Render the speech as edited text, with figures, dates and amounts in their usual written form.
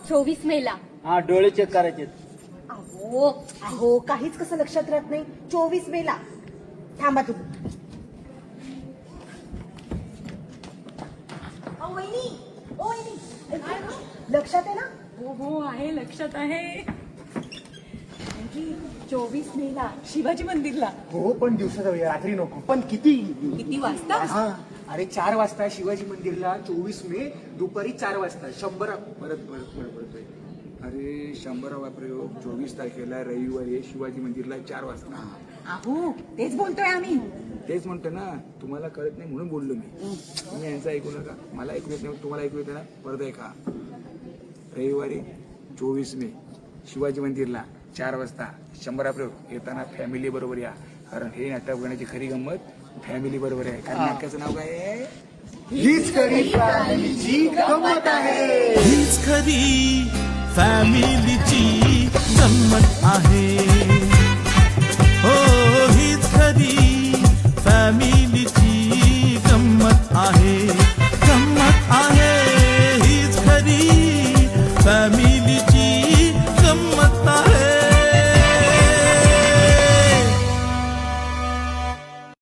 24 मेला. हा डोळे चेक करायचे. अहो अहो काहीच कसं लक्षात राहत नाही. 24 मेला. थांबा तुम्ही. अहो, वहिनी ओ वहिनी लक्षात आहे ना? हो हो आहे, लक्षात आहे. 24 मेला शिवाजी मंदिरला. हो पण दिवसा जाऊया, रात्री नको. पण किती? किती वाजता? हा अरे 4 वाजता शिवाजी मंदिरला. 24 मे दुपारी 4 वाजता. 100 परत पडतोय. अरे 100वा प्रयोग 24 तारखेला रविवारी शिवाजी मंदिरला 4 वाजता. अहो तेच बोलतोय आम्ही. तेच म्हणतो ना, तुम्हाला कळत नाही म्हणून बोललो मी. तुम्ही यांचं ऐकू नका, मला ऐकू येत नाही, तुम्हाला ऐकू येते ना. परत ऐका, रविवारी 24 मे शिवाजी मंदिरला 4 वाजता 100 प्रयोग. येताना फॅमिली बरोबर या, कारण हे नाटक बघण्याची खरी गंमत फॅमिली बरोबर आहे. कारण नाटकाचं नाव काय आहे? हीच खरी फॅमिलीची गंमत आहे. हीच खरी फॅमिलीची गंमत आहे.